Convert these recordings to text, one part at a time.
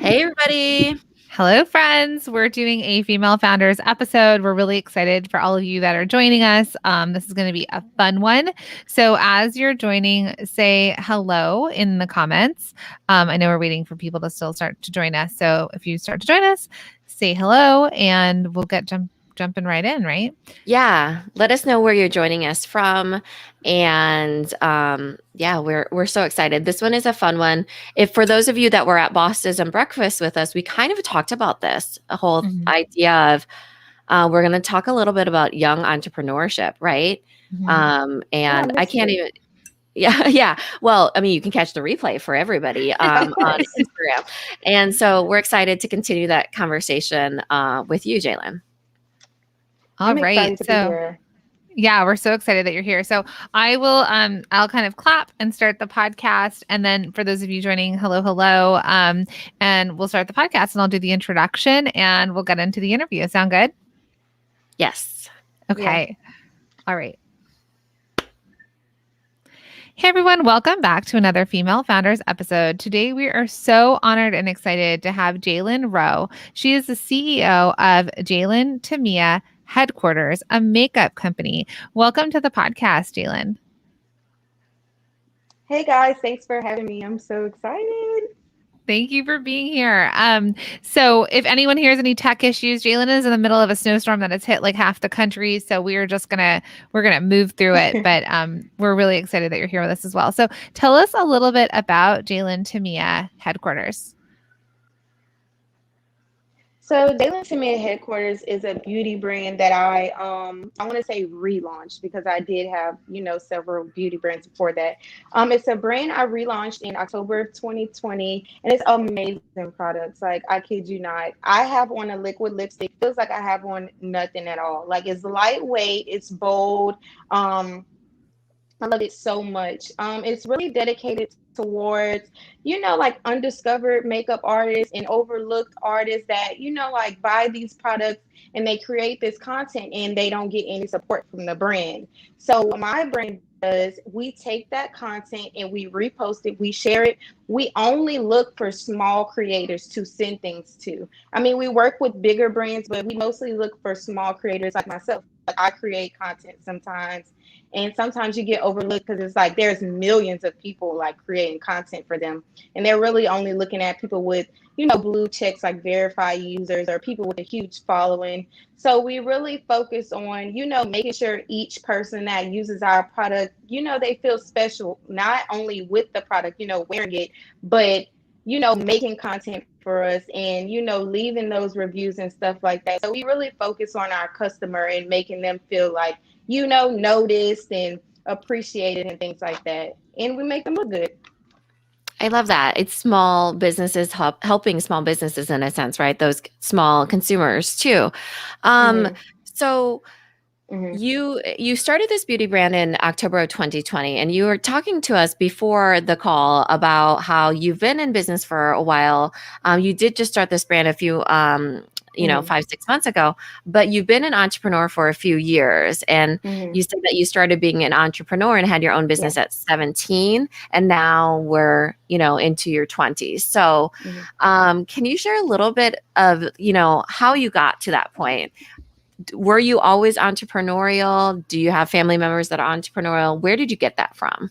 Hey, everybody. Hello, friends. We're doing a female founders episode. We're really excited for all of you that are joining us. This is going to be a fun one. So, as you're joining, say hello in the comments. I know we're waiting for people to still start to join us. So, if you start to join us, say hello and we'll get jumping right in, right? Yeah, let us know where you're joining us from, and yeah, we're so excited. This one is a fun one. If for those of you that were at Boston and breakfast with us, we kind of talked about this a whole Mhm. idea of we're going to talk a little bit about young entrepreneurship, right? Mhm. And I Missed can't it. even. Yeah, yeah. Well, I mean, you can catch the replay for everybody on Instagram, and so we're excited to continue that conversation with you, Jailyn. All I'm right. excited to be So, here. yeah, we're so excited that you're here. So I'll kind of clap and start the podcast. And then for those of you joining, hello, hello. And we'll start the podcast and I'll do the introduction and we'll get into the interview. Sound good? Yes. Yeah. Okay. All right. Hey everyone, welcome back to another Female Founders episode. Today we are so honored and excited to have Jailyn Rowe. She is the CEO of JAILYNTAMIA Headquarters, a makeup company. Welcome to the podcast, Jailyn. Hey guys, thanks for having me. I'm so excited. Thank you for being here. So if anyone hears any tech issues, Jailyn is in the middle of a snowstorm that has hit like half the country. So we're gonna move through it. But we're really excited that you're here with us as well. So tell us a little bit about JAILYNTAMIA Headquarters. So JAILYNTAMIA Headquarters is a beauty brand that I want to say relaunched because I did have, several beauty brands before that. It's a brand I relaunched in October of 2020 and it's amazing products. Like I kid you not. I have on a liquid lipstick. Feels like I have on nothing at all. Like it's lightweight, it's bold. I love it so much. It's really dedicated towards, like undiscovered makeup artists and overlooked artists that, like buy these products and they create this content and they don't get any support from the brand. So what my brand does, we take that content and we repost it, we share it. We only look for small creators to send things to. I mean, we work with bigger brands, but we mostly look for small creators like myself. Like I create content sometimes and sometimes you get overlooked because it's like there's millions of people like creating content for them and they're really only looking at people with blue checks like verified users or people with a huge following. So we really focus on making sure each person that uses our product, they feel special not only with the product, wearing it, but making content for us and leaving those reviews and stuff like that. So we really focus on our customer and making them feel like noticed and appreciated and things like that. And we make them look good. I love that. It's small businesses helping small businesses in a sense, right? Those small consumers too. Um, Mm-hmm. so Mm-hmm. you started this beauty brand in October of 2020, and you were talking to us before the call about how you've been in business for a while. You did just start this brand a few, Mm-hmm. 5, 6 months ago, but you've been an entrepreneur for a few years. And Mm-hmm. you said that you started being an entrepreneur and had your own Yeah. business at 17, and now we're, into your 20s. So, Mm-hmm. can you share a little bit of, how you got to that point? Were you always entrepreneurial? Do you have family members that are entrepreneurial? Where did you get that from?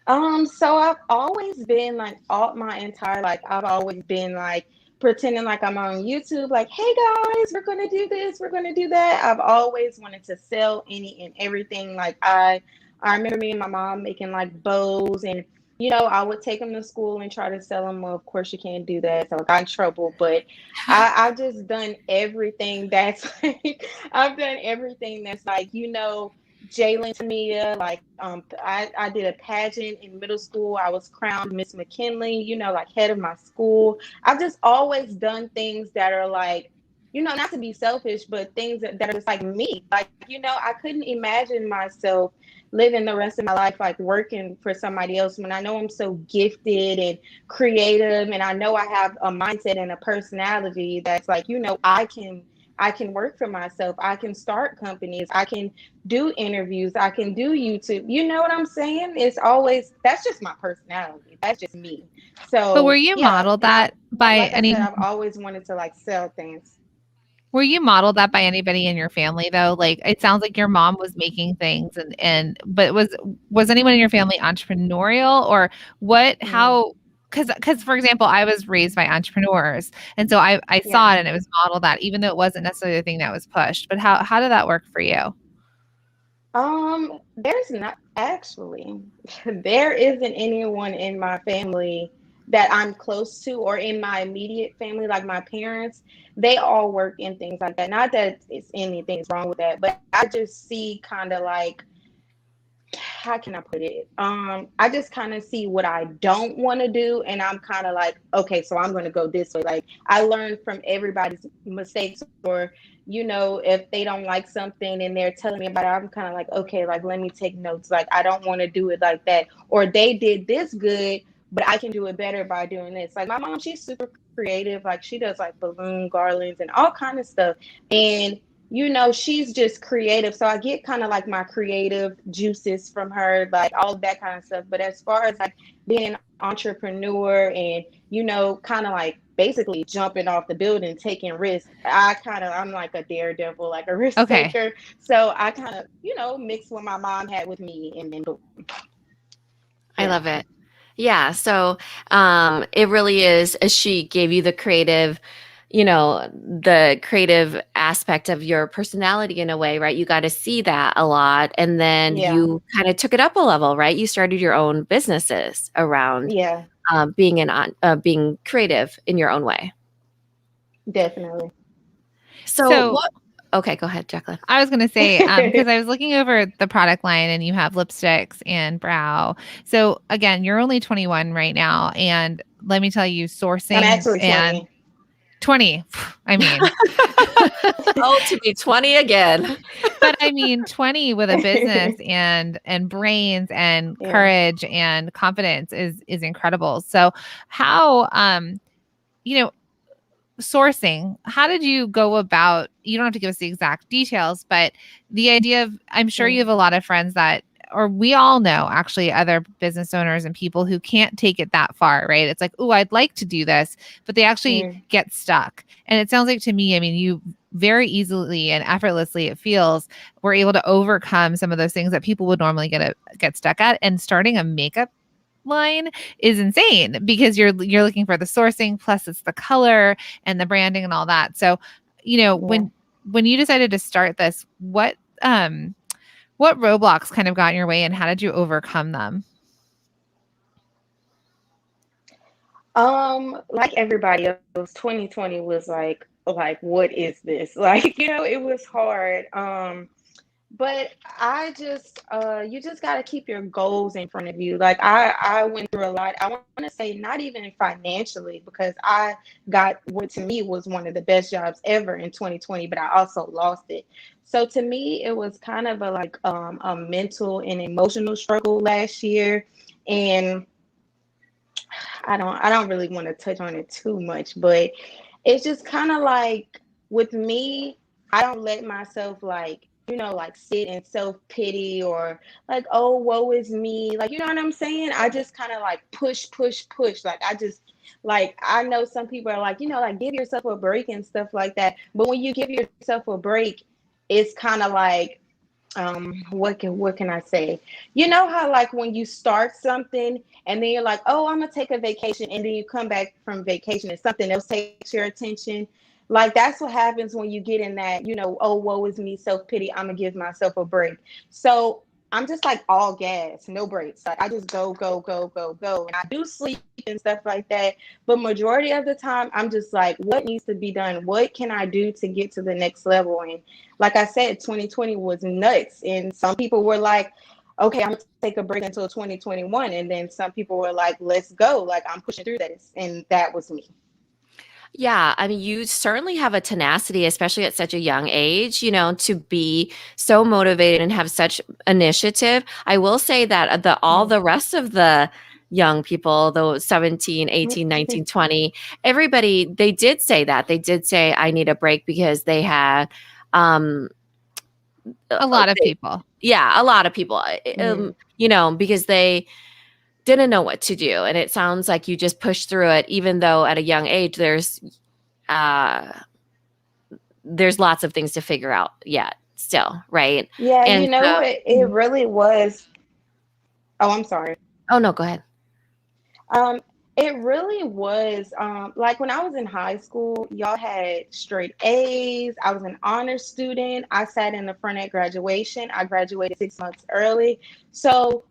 So I've always been like all my entire life, I've always been like pretending like I'm on YouTube, like, hey guys, we're gonna do this, we're gonna do that. I've always wanted to sell any and everything. Like I remember me and my mom making like bows and I would take them to school and try to sell them. Well, of course you can't do that, so I got in trouble. But I've just done everything that's like I've done everything that's like, JAILYNTAMIA, like I did a pageant in middle school. I was crowned Miss McKinley, like head of my school. I've just always done things that are like, not to be selfish, but things that are just like me. Like, I couldn't imagine myself living the rest of my life like working for somebody else when I know I'm so gifted and creative and I know I have a mindset and a personality that's like, I can work for myself. I can start companies. I can do interviews. I can do YouTube. You know what I'm saying? It's always, that's just my personality. That's just me. But were So you yeah, modeled and I, that by like I said, any I've always wanted to like sell things. Were you modeled that by anybody in your family though? Like it sounds like your mom was making things and but was anyone in your family entrepreneurial or what Mm, how because for example, I was raised by entrepreneurs and so I yeah. saw it and it was modeled that even though it wasn't necessarily the thing that was pushed. But how did that work for you? There's not actually, there isn't anyone in my family that I'm close to or in my immediate family, like my parents, they all work in things like that. Not that it's anything's wrong with that, but I just see kind of like, how can I put it? I just kind of see what I don't want to do, and I'm kind of like, okay, so I'm going to go this way. Like I learned from everybody's mistakes, or if they don't like something and they're telling me about it, I'm kind of like, okay, like let me take notes. Like I don't want to do it like that, or they did this good, but I can do it better by doing this. Like my mom, she's super creative. Like she does like balloon garlands and all kind of stuff, and she's just creative. So I get kind of like my creative juices from her, like all of that kind of stuff. But as far as like being an entrepreneur and, kind of like basically jumping off the building, taking risks, I'm like a daredevil, like a risk Okay. taker. So I kind of, mix what my mom had with me and then boom. I Yeah. love it. Yeah. So it really is, she gave you the creative aspect of your personality in a way, right? You got to see that a lot. And then Yeah. you kind of took it up a level, right? You started your own businesses around Yeah. being creative in your own way. Definitely. So So what? Okay, go ahead, Jacqueline. I was going to say, because I was looking over the product line and you have lipsticks and brow. So again, you're only 21 right now. And let me tell you, I'm sourcing actually and 20. 20, I mean, Oh, to be 20 again. but I mean, 20 with a business and brains and Yeah. courage and confidence is incredible. So how, you know, sourcing, how did you go about, you don't have to give us the exact details, but the idea of, I'm sure you have a lot of friends that, or we all know actually other business owners and people who can't take it that far, right? It's like, oh, I'd like to do this, but they actually Mm, get stuck. And it sounds like to me, I mean, you very easily and effortlessly, it feels, were able to overcome some of those things that people would normally get stuck at. And starting a makeup line is insane because you're looking for the sourcing plus it's the color and the branding and all that. So, yeah. when you decided to start this, what roadblocks kind of got in your way and how did you overcome them? Like everybody else, 2020 was like what is this? Like, it was hard. But I just you just gotta keep your goals in front of you. Like I went through a lot. I want to say not even financially because I got what to me was one of the best jobs ever in 2020, but I also lost it. So to me, it was kind of a mental and emotional struggle last year, and I don't really want to touch on it too much, but it's just kind of like with me, I don't let myself like sit in self-pity or like, oh, woe is me. Like, you know what I'm saying? I just kind of like push, push, push. Like I just like I know some people are like, like give yourself a break and stuff like that. But when you give yourself a break, it's kind of like what can I say? You know how like when you start something and then you're like, oh, I'm gonna take a vacation, and then you come back from vacation and something else takes your attention. Like that's what happens when you get in that, oh, woe is me, self-pity, I'm gonna give myself a break. So I'm just like all gas, no breaks. Like I just go, go, go, go, go. And I do sleep and stuff like that. But majority of the time, I'm just like, what needs to be done? What can I do to get to the next level? And like I said, 2020 was nuts. And some people were like, okay, I'm gonna take a break until 2021. And then some people were like, let's go. Like I'm pushing through this. And that was me. Yeah, I mean, you certainly have a tenacity, especially at such a young age, to be so motivated and have such initiative. I will say that all Mm, the rest of the young people, those 17, 18, 19, 20, everybody, they did say that. They did say, I need a break because they had, um, A lot of they, people. yeah, a lot of people, Mm. because they didn't know what to do. And it sounds like you just pushed through it, even though at a young age, uh, there's lots of things to figure out yet still. Right. Yeah, And so, it really was. Oh, I'm sorry. oh no, go ahead. Um, it really was like when I was in high school, y'all had straight A's. I was an honor student. I sat in the front at graduation. I graduated 6 months early. So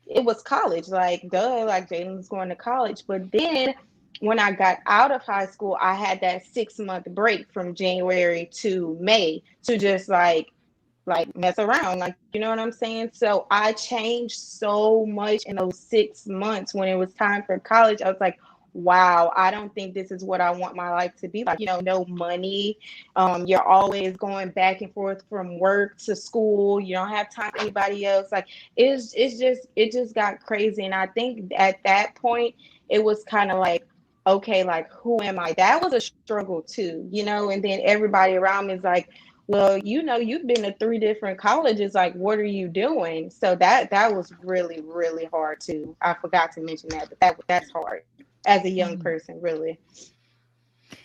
it was college, like duh, like Jailyn's going to college. But then when I got out of high school, I had that 6 month break from January to May to just like mess around, like, you know what I'm saying? So I changed so much in those 6 months. When it was time for college, I was like, wow, I don't think this is what I want my life to be like. No money. You're always going back and forth from work to school. You don't have time for anybody else. Like it just got crazy. And I think at that point it was kind of like, okay, like who am I? That was a struggle too, and then everybody around me is like, well, you've been to three different colleges. Like, what are you doing? So that was really, really hard too. I forgot to mention that, but that's hard as a young person, really.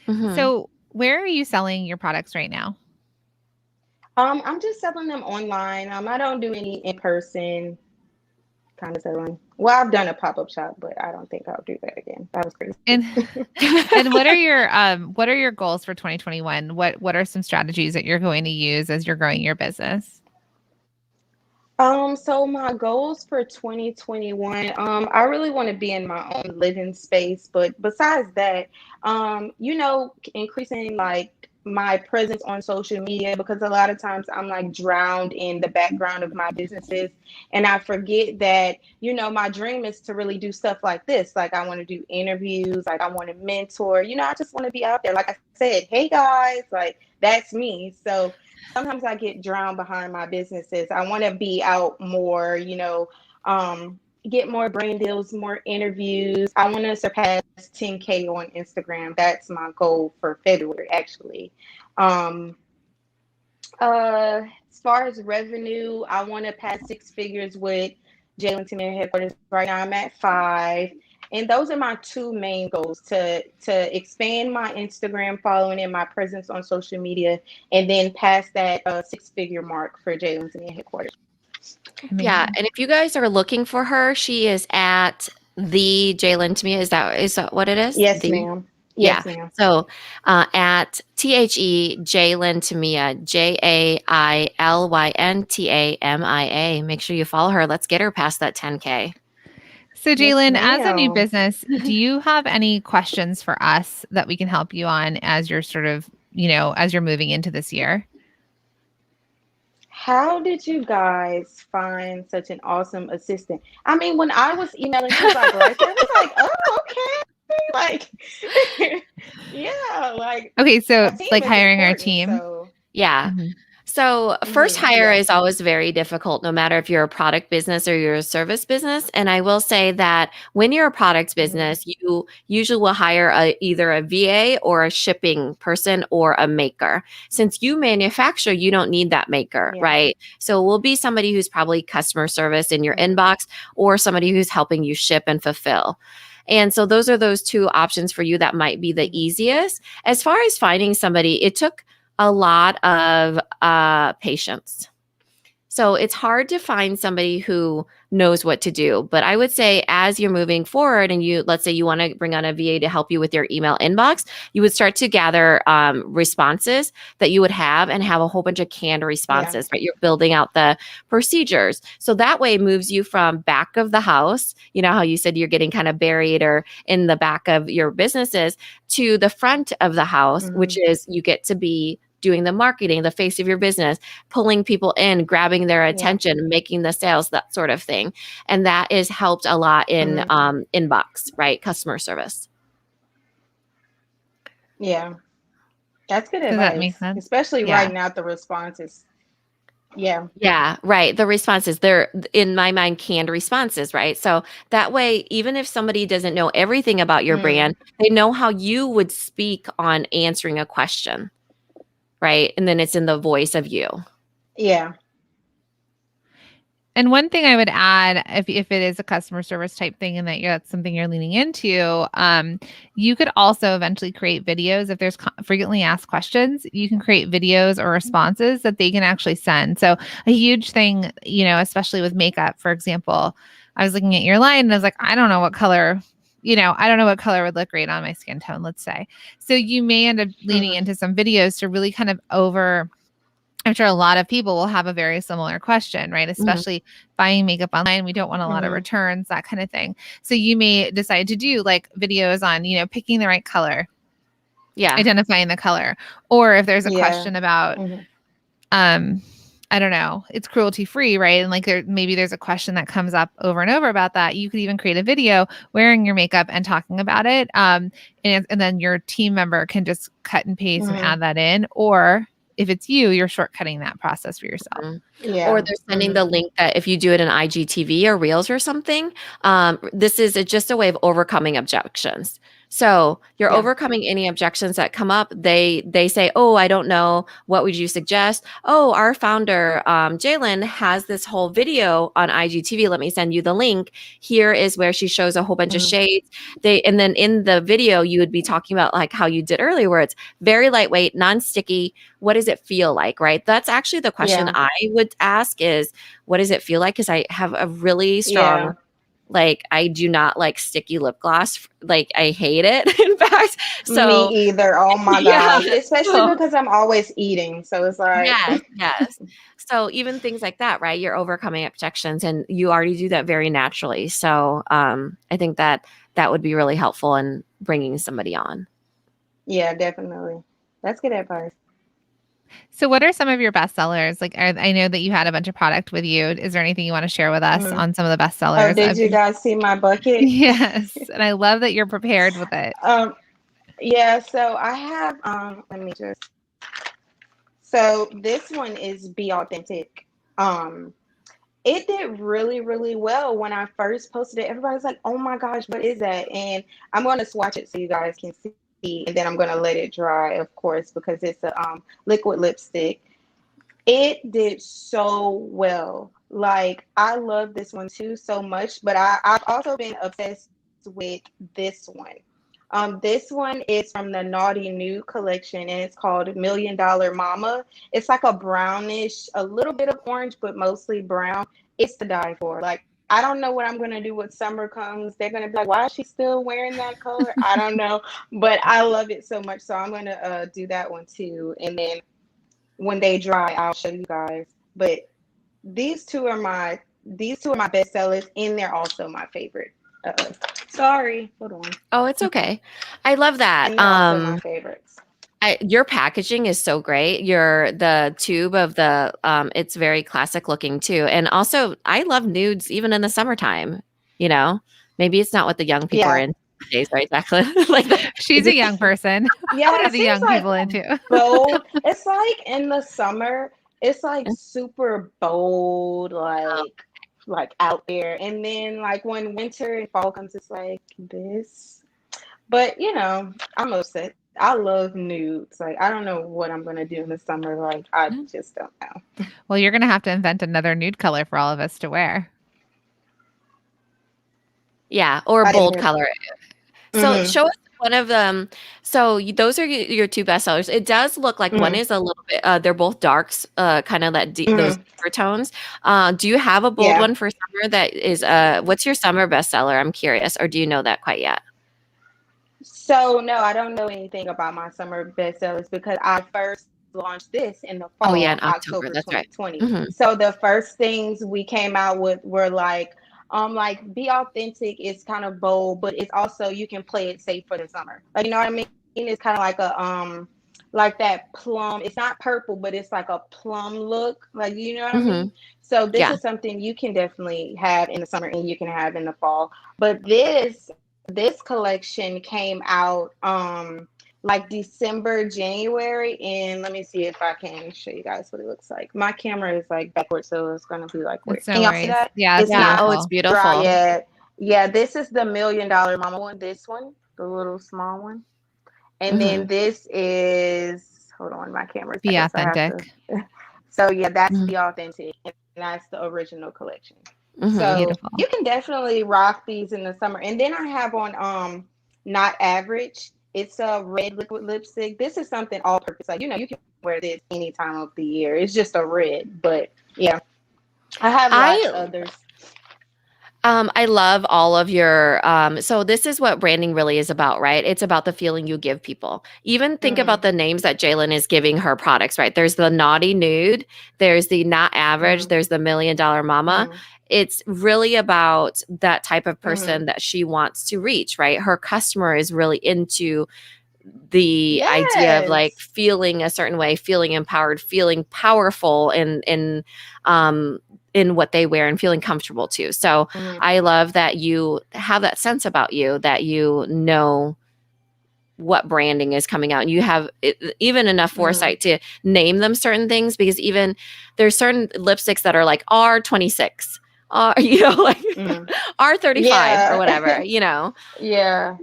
Mhm. So where are you selling your products right now? I'm just selling them online. I don't do any in person kind of selling. Well, I've done a pop-up shop, but I don't think I'll do that again. That was crazy. And and what are your goals for 2021? What are some strategies that you're going to use as you're growing your business? So my goals for 2021, I really want to be in my own living space, but besides that, increasing like my presence on social media, because a lot of times I'm like drowned in the background of my businesses and I forget that, my dream is to really do stuff like this. Like I want to do interviews, like I want to mentor, I just want to be out there. Like I said, hey guys, like that's me. So sometimes I get drowned behind my businesses. I want to be out more, get more brand deals, more interviews. I want to surpass 10K on Instagram. That's my goal for February, actually. Um, as far as revenue, I want to pass six figures with JAILYNTAMIA headquarters. Right now, I'm at 5. And those are my two main goals: to expand my Instagram following and my presence on social media, and then pass that 6 figure mark for JAILYNTAMIA headquarters. Yeah, Amazing. and if you guys are looking for her, she is at the Jailyn to me. Is that what it is? Yes, The ma'am. Yeah. Yes, ma'am. So at Jailyntamia, JAILYNTAMIA. Make sure you follow her. Let's get her past that 10K. So Yes, Jailyn, as a new ma'am. business, do you have any questions for us that we can help you on as you're sort of, as you're moving into this year? How did you guys find such an awesome assistant? I mean, when I was emailing, she was like right there. I was like, oh, okay. Like, yeah, like Okay, a so team like is hiring our important. team. So, Yeah. Mhm. So, first hire yeah. is always very difficult, no matter if you're a product business or you're a service business. And I will say that when you're a product Mhm. business, you usually will hire either a VA or a shipping person or a maker. Since you manufacture, you don't need that maker, Yeah. right? So, it will be somebody who's probably customer service in your Mhm. inbox or somebody who's helping you ship and fulfill. And so, those are those two options for you that might be the Mhm. easiest. As far as finding somebody, it took a lot of patience. So it's hard to find somebody who knows what to do. But I would say as you're moving forward and let's say you want to bring on a VA to help you with your email inbox, you would start to gather responses that you would have and have a whole bunch of canned Yeah. responses, right? You're building out the procedures. So that way it moves you from back of the house, you know how you said you're getting kind of buried or in the back of your businesses, to the front of the house, which Mhm. is you get to be doing the marketing, the face of your business, pulling people in, grabbing their Yeah. attention, making the sales, that sort of thing. And that is helped a lot in Mhm. inbox, right? Customer service. Yeah. That's good Does that make advice, sense? especially Yeah. writing out the responses. Yeah. Yeah, right. The responses, they're in my mind canned responses, right? So that way, even if somebody doesn't know everything about your Mm. brand, they know how you would speak on answering a question, right? And then it's in the voice of you. Yeah. And one thing I would add, if it is a customer service type thing and that's something you're leaning into, you could also eventually create videos. If there's frequently asked questions, you can create videos or responses that they can actually send. So a huge thing, especially with makeup, for example, I was looking at your line and I was like, I don't know what color. I don't know what color would look great on my skin tone, let's say. So you may end up leaning Mm-hmm. into some videos to really kind of I'm sure a lot of people will have a very similar question, right? Mhm. Especially buying makeup online. We don't want a lot of Mm-hmm. returns, that kind of thing. So you may decide to do like videos on, picking the right color, Yeah. identifying the color. Or if there's a Yeah. question about, Mm-hmm. um, I don't know, it's cruelty free, right? And like maybe there's a question that comes up over and over about that. You could even create a video wearing your makeup and talking about it. And then your team member can just cut and paste and Mm-hmm. add that in. Or if it's you, you're shortcutting that process for yourself. Mhm. Or Yeah. they're sending Mm-hmm. the link that if you do it in IGTV or Reels or something, this is just a way of overcoming objections. So you're Yeah. overcoming any objections that come up. They say, "Oh, I don't know. What would you suggest?" "Oh, our founder, Jailyn, has this whole video on IGTV. Let me send you the link. Here is where she shows a whole bunch of Mm-hmm. shades." And then in the video, you would be talking about like how you did earlier, where it's very lightweight, non-sticky. What does it feel like, right? That's actually the question Yeah. I would ask is, what does it feel like? Because I have a really strong, Yeah. like, I do not like sticky lip gloss. Like, I hate it, in fact. Me So, either. Oh my yeah. gosh. Especially So, because I'm always eating. So it's like, yes, yes. So, even things like that, right? You're overcoming objections and you already do that very naturally. So, I think that that would be really helpful in bringing somebody on. yeah, definitely. That's good advice. So, what are some of your best sellers? Like, I know that you had a bunch of product with you. Is there anything you want to share with us Mm-hmm. on some of the best Oh, sellers? did you guys see my bucket? Yes, and I love that you're prepared with it. Yeah, so I have let me just so this one is Be Authentic. Um it did really, really well when I first posted it. Everybody's like, "Oh my gosh, what is that?" And I'm going to swatch it so you guys can see, and then I'm going to let it dry, of course, because it's a liquid lipstick. It did so well. Like I love this one too so much, but I've also been obsessed with this one. This one is from the Naughty Nude collection, and it's called Million Dollar Mama. It's like a brownish, a little bit of orange, but mostly brown. It's to die for. Like I don't know what I'm gonna do when summer comes. They're gonna be like, "Why is she still wearing that color?" I don't know, but I love it so much, so I'm gonna do that one too, and then when they dry, I'll show you guys. But these two are my best sellers, and they're also my favorite. Sorry, hold on. Oh, it's okay. I love that. And they're also my favorites. Your packaging is so great. The tube of the it's very classic looking too. And also I love nudes even in the summertime, you know. Maybe it's not what the young people are Yeah, in these days, right? Exactly. Like She's a young person. What yeah. are It the seems young like people into? bold. It's like in the summer, it's like super bold, like out there. And then like when winter and fall comes, it's like this. But I'm upset. I love nudes. Like I don't know what I'm gonna do in the summer. Like I just don't know. Well, you're going to have to invent another nude color for all of us to wear. yeah, or I didn't bold hear. color. So Mm-hmm. show us one of them. So those are your two best sellers. It does look like one Mm-hmm. is a little bit they're both darks, kind of those Mm-hmm. deeper tones. Do you have a bold Yeah. one for summer that is what's your summer bestseller? I'm curious, or do you know that quite yet? So no, I don't know anything about my summer bestsellers because I first launched this in the Oh yeah, in fall, October. October That's right. 2020. Mhm. So the first things we came out with were like Be Authentic is kind of bold, but it's also you can play it safe for the summer. Like you know what I mean? It's kind of like a like that plum. It's not purple, but it's like a plum look. Like you know what I mean? Mhm. So this Yeah. is something you can definitely have in the summer and you can have in the fall. But this collection came out like December, January, and let me see if I can show you guys what it looks like. My camera is like backwards, so it's gonna be like weird. It's no Can y'all see worries. that? Yeah, it's It's Yeah. not Oh, it's beautiful. dry beautiful. yet. Yeah, this is the $1 million mama one. This one, the little small one, and Hmm. then this is. Hold on, my camera's Be backwards, so I have to. authentic. So yeah, that's Hmm. the authentic, and that's the original collection. Hmm. So Beautiful. you can definitely rock these in the summer. And then I have on Not Average. It's a red liquid lipstick. This is something all purpose. Like, you can wear this any time of the year. It's just a red. But yeah, I have lots I others. I love all of your so this is what branding really is about, right? It's about the feeling you give people. Even think about Mm, the names that Jailyn is giving her products, right? There's the naughty nude, there's the not average, mm, there's the $1 million mama. mm, It's really about that type of person mm. that she wants to reach, right? Her customer is really into the idea of like Yes. feeling a certain way, feeling empowered, feeling powerful in what they wear and feeling comfortable too. So Mm, I love that you have that sense about you that you know what branding is coming out and you have even enough mm, foresight to name them certain things because even there's certain lipsticks that are like R26 like mm. R35 or Yeah. whatever, Yeah.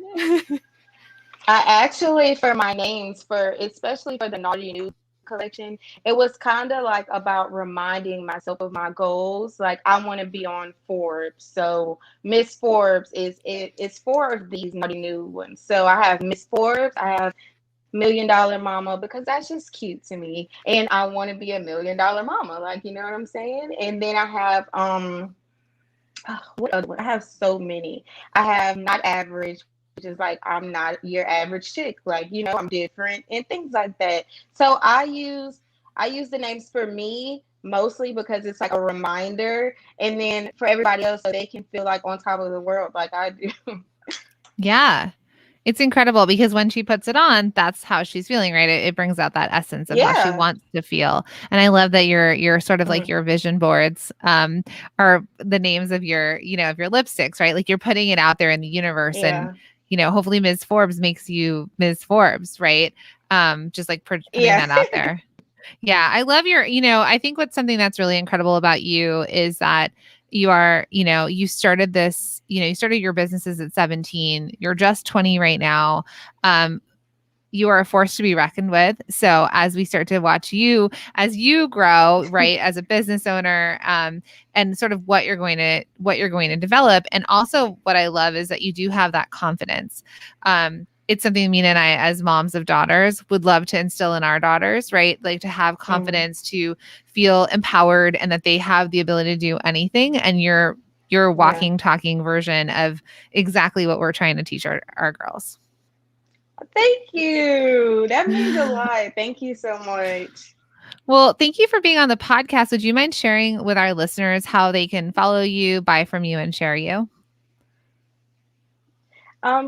I actually, for my names, for especially for the Naughty News collection, it was kind of like about reminding myself of my goals. Like I want to be on Forbes, so Miss Forbes it's four of these Naughty New ones. So I have Miss Forbes, I have $1 million mama because that's just cute to me, and I want to be a $1 million mama. Like you know what I'm saying? And then I have what other one? I have so many. I have Not Average, which is like I'm not your average chick. Like, I'm different and things like that. So I use the names for me mostly because it's like a reminder and then for everybody else so they can feel like on top of the world like I do. Yeah. It's incredible because when she puts it on, that's how she's feeling, right? It brings out that essence of how she Yeah. wants to feel. And I love that your sort of like Mhm. your vision boards are the names of of your lipsticks, right? Like you're putting it out there in the universe and Yeah. hopefully Ms. Forbes makes you Ms. Forbes, right? Just like putting Yeah. that out there. Yeah, I love I think what's something that's really incredible about you is that you are, you started this, you started your businesses at 17. You're just 20 right now. Um, you are a force to be reckoned with. So as we start to watch you as you grow, right, as a business owner, and sort of what you're going to develop, and also what I love is that you do have that confidence. It's something Mina and I, as moms of daughters, would love to instill in our daughters, right? Like to have Mhm. confidence, to feel empowered, and that they have the ability to do anything. And you're Yeah. walking, talking version of exactly what we're trying to teach our girls. Thank you. That means a lot. Thank you so much. Well, thank you for being on the podcast. Would you mind sharing with our listeners how they can follow you, buy from you, and share you?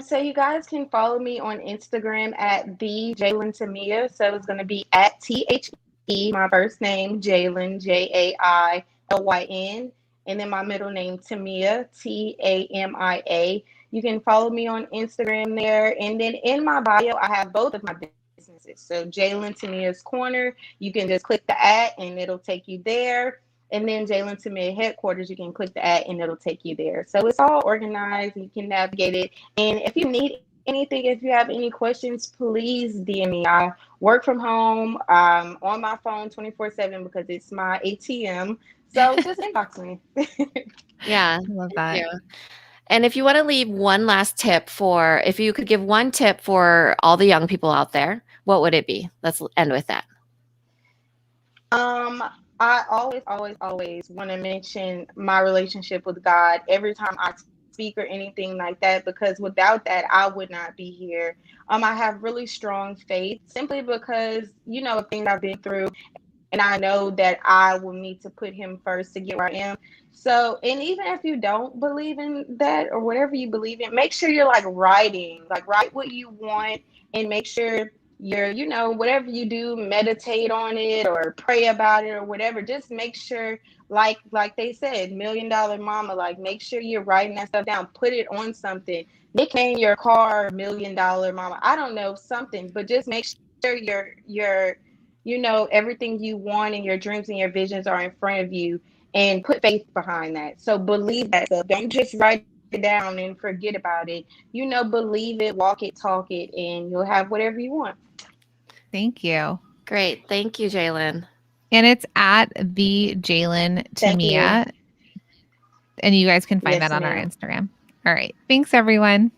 So you guys can follow me on Instagram at the JAILYNTAMIA. So it's gonna be at THE, my first name, Jailyn, JAILYN, and then my middle name, Tamia, TAMIA. You can follow me on Instagram there. And then in my bio, I have both of my businesses. So Jailyn Tamia's Corner, you can just click the ad and it'll take you there. And then Jailyn Tamia headquarters, you can click the ad and it'll take you there. So it's all organized. You can navigate it. And if you need anything, if you have any questions, please DM me. I work from home on my phone 24/7 because it's my ATM. So just inbox me. Yeah. I love Thank that. you. And if you want to leave one last tip if you could give one tip for all the young people out there, what would it be? Let's end with that. Um, I always want to mention my relationship with God every time I speak or anything like that, because without that, I would not be here. I have really strong faith simply because, of things I've been through, and I know that I will need to put Him first to get where I am. So, and even if you don't believe in that or whatever you believe in, make sure you're like write what you want and make sure whatever you do, meditate on it or pray about it or whatever. Just make sure, like they said, $1 million mama, like make sure you're writing that stuff down, put it on something, nickname your car $1 million mama. I don't know, something, but just make sure everything you want and your dreams and your visions are in front of you, and put faith behind that. So believe that stuff. Don't just write it down and forget about it. Believe it, walk it, talk it, and you'll have whatever you want. Thank you. Great. Thank you, Jailyn. And it's at the Jailyn Thank you. Tamia. And you guys can find Yes, that on our ma'am. Instagram. All right. Thanks, everyone.